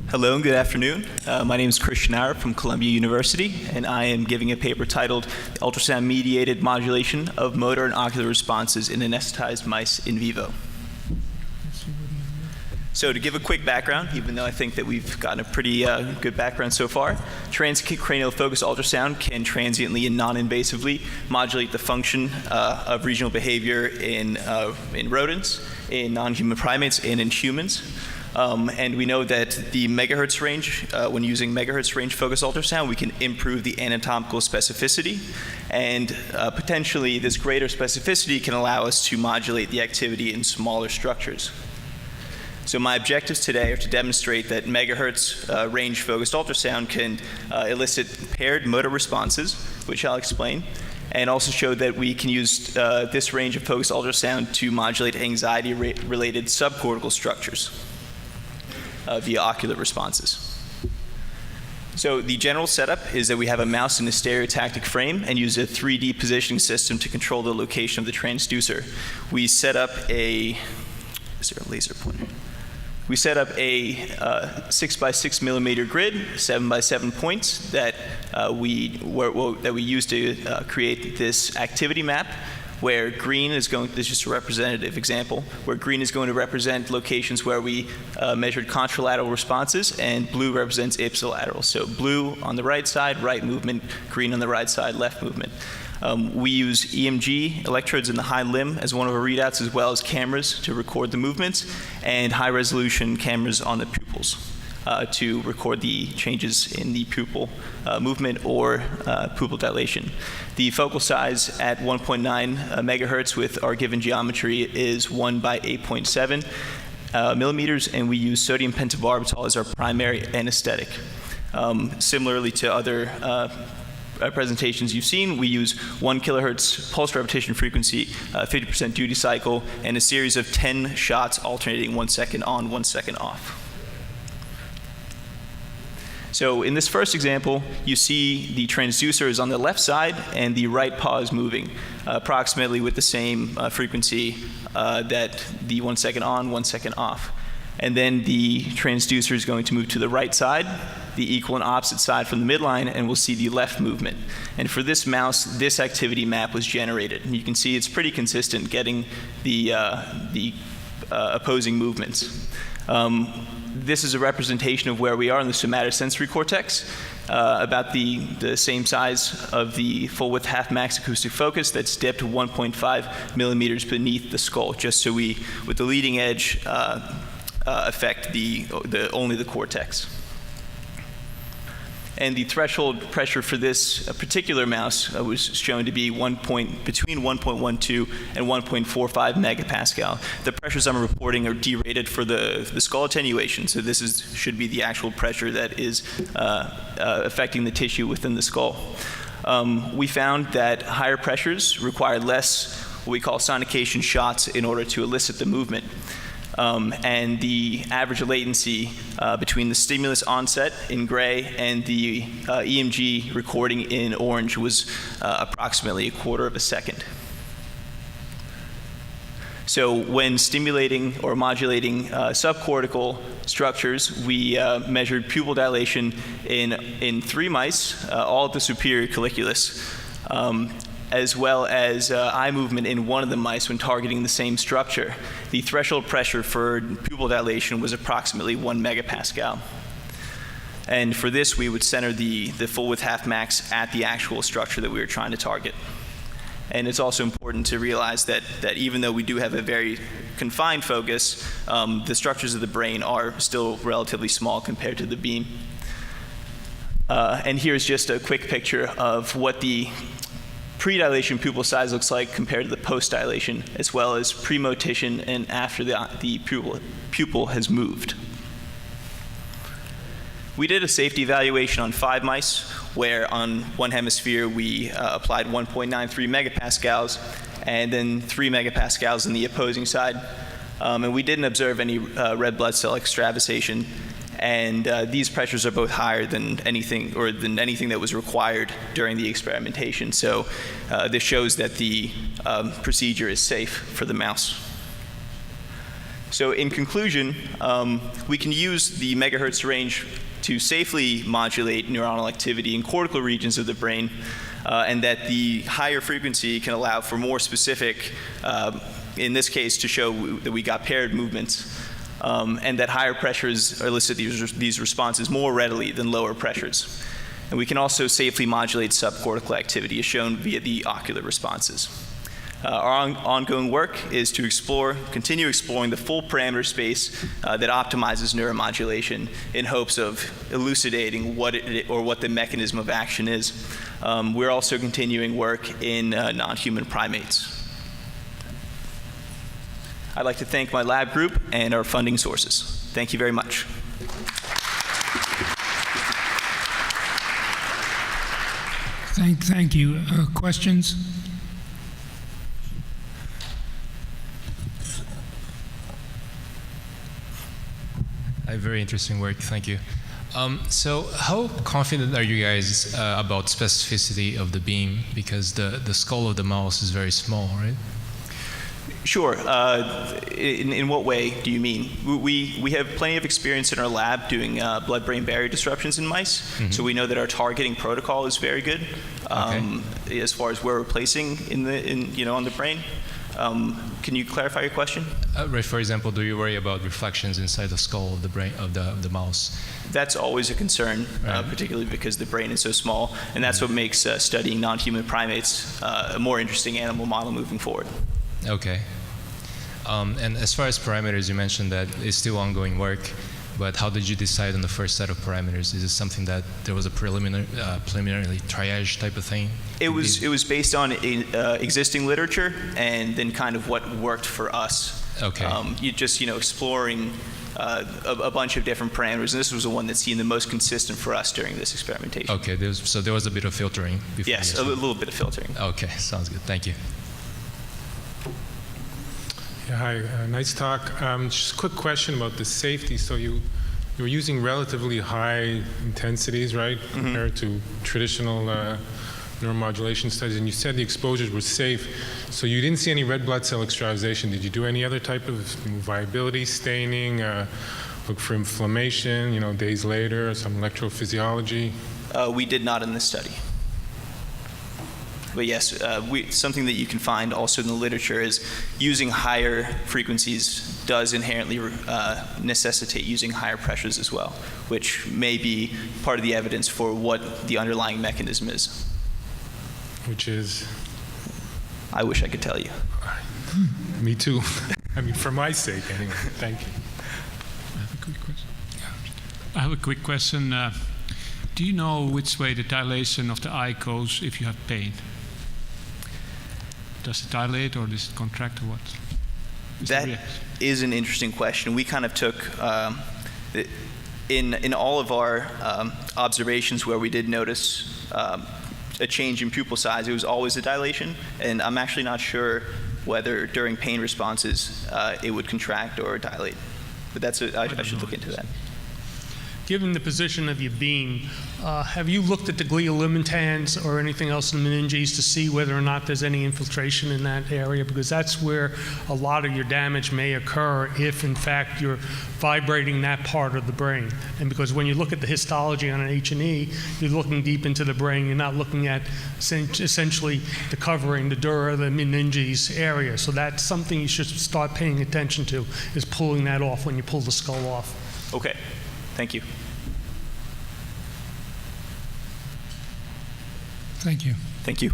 Hello and good afternoon. My name is Christian Aurup from Columbia University, and I am giving a paper titled Ultrasound Mediated Modulation of Motor and Ocular Responses in Anesthetized Mice in Vivo. So to give a quick background, even though I think that we've gotten a pretty good background so far, transcranial focused ultrasound can transiently and non-invasively modulate the function of regional behavior in rodents, in non-human primates, and in humans. And we know that the megahertz range, when using megahertz range focused ultrasound, we can improve the anatomical specificity. And potentially, this greater specificity can allow us to modulate the activity in smaller structures. So my objectives today are to demonstrate that megahertz range focused ultrasound can elicit paired motor responses, which I'll explain, and also show that we can use this range of focused ultrasound to modulate anxiety-related subcortical structures via ocular responses. So the general setup is that we have a mouse in a stereotactic frame and use a 3D positioning system to control the location of the transducer. We set up a, is there a laser pointer? We set up a 6x6 millimeter grid, 7x7 points that we use to create this activity map, where green is going, this is just a representative example, where green is going to represent locations where we measured contralateral responses, and blue represents ipsilateral. So blue on the right side, right movement, green on the right side, left movement. We use EMG electrodes in the hind limb as one of our readouts, as well as cameras to record the movements, and high-resolution cameras on the pupils to record the changes in the pupil movement or pupil dilation. The focal size at 1.9 megahertz with our given geometry is 1 by 8.7 millimeters, and we use sodium pentobarbital as our primary anesthetic. Similarly to other presentations you've seen, we use 1 kilohertz pulse repetition frequency, 50% duty cycle, and a series of 10 shots alternating 1 second on, 1 second off. So in this first example, you see the transducer is on the left side and the right paw is moving approximately with the same frequency that the 1 second on, 1 second off. And then the transducer is going to move to the right side, the equal and opposite side from the midline, and we'll see the left movement. And for this mouse, this activity map was generated. And you can see it's pretty consistent getting the opposing movements. This is a representation of where we are in the somatosensory cortex, about the same size of the full width half max acoustic focus that's dipped 1.5 millimeters beneath the skull, just so we, with the leading edge, affect only the cortex. And the threshold pressure for this particular mouse was shown to be between 1.12 and 1.45 megapascal. The pressures I'm reporting are derated for the skull attenuation, so this should be the actual pressure that is affecting the tissue within the skull. We found that higher pressures require less what we call sonication shots in order to elicit the movement. And the average latency between the stimulus onset in gray and the EMG recording in orange was approximately 1/4 of a second. So when stimulating or modulating subcortical structures, we measured pupil dilation in 3 mice, all at the superior colliculus, as well as eye movement in 1 of the mice when targeting the same structure. The threshold pressure for pupil dilation was approximately 1 megapascal. And for this, we would center the full width half max at the actual structure that we were trying to target. And it's also important to realize that even though we do have a very confined focus, the structures of the brain are still relatively small compared to the beam. And here's just a quick picture of what the pre-dilation pupil size looks like compared to the post-dilation, as well as pre-motion and after the pupil has moved. We did a safety evaluation on 5 mice, where on one hemisphere we applied 1.93 megapascals, and then 3 megapascals on the opposing side. And we didn't observe any red blood cell extravasation. And these pressures are both higher than anything that was required during the experimentation. So this shows that the procedure is safe for the mouse. So in conclusion, we can use the megahertz range to safely modulate neuronal activity in cortical regions of the brain, and that the higher frequency can allow for more specific, in this case, to show that we got paired movements, and that higher pressures elicit these responses more readily than lower pressures. And we can also safely modulate subcortical activity, as shown via the ocular responses. Our ongoing work is to continue exploring the full parameter space that optimizes neuromodulation in hopes of elucidating what the mechanism of action is. We're also continuing work in non-human primates. I'd like to thank my lab group and our funding sources. Thank you very much. Thank you. Questions? Very interesting work, thank you. So how confident are you guys about specificity of the beam? Because the skull of the mouse is very small, right? Sure. In what way do you mean? We have plenty of experience in our lab doing blood-brain barrier disruptions in mice, so we know that our targeting protocol is very good as far as where we're placing on the brain. Can you clarify your question? Right. For example, do you worry about reflections inside the skull of the brain of the mouse? That's always a concern, right. Particularly because the brain is so small, and that's what makes studying non-human primates a more interesting animal model moving forward. Okay. And as far as parameters, you mentioned that it's still ongoing work, but how did you decide on the first set of parameters? Is it something that there was a preliminary triage type of thing? It was based on existing literature and then kind of what worked for us. Okay. You just exploring a bunch of different parameters, and this was the one that seemed the most consistent for us during this experimentation. Okay. So there was a bit of filtering before. Yes, a little bit of filtering. Okay, sounds good. Thank you. Yeah, hi, nice talk. Just a quick question about the safety. So you were using relatively high intensities, right, compared to traditional neuromodulation studies, and you said the exposures were safe. So you didn't see any red blood cell extravasation. Did you do any other type of viability staining, look for inflammation, days later, some electrophysiology? We did not in this study. But yes, something that you can find also in the literature is using higher frequencies does inherently necessitate using higher pressures as well, which may be part of the evidence for what the underlying mechanism is. Which is? I wish I could tell you. Me too. I mean, for my sake, anyway. Thank you. I have a quick question. I have a quick question. Do you know which way the dilation of the eye goes if you have pain? Does it dilate or does it contract or what? That is an interesting question. We kind of took, in all of our observations where we did notice a change in pupil size, it was always a dilation, and I'm actually not sure whether during pain responses it would contract or dilate. But I should look into that. Given the position of your beam, have you looked at the glial limitans or anything else in the meninges to see whether or not there's any infiltration in that area? Because that's where a lot of your damage may occur if, in fact, you're vibrating that part of the brain. And because when you look at the histology on an H&E, you're looking deep into the brain. You're not looking at essentially the covering, the dura, the meninges area. So that's something you should start paying attention to, is pulling that off when you pull the skull off. Okay. Thank you. Thank you. Thank you.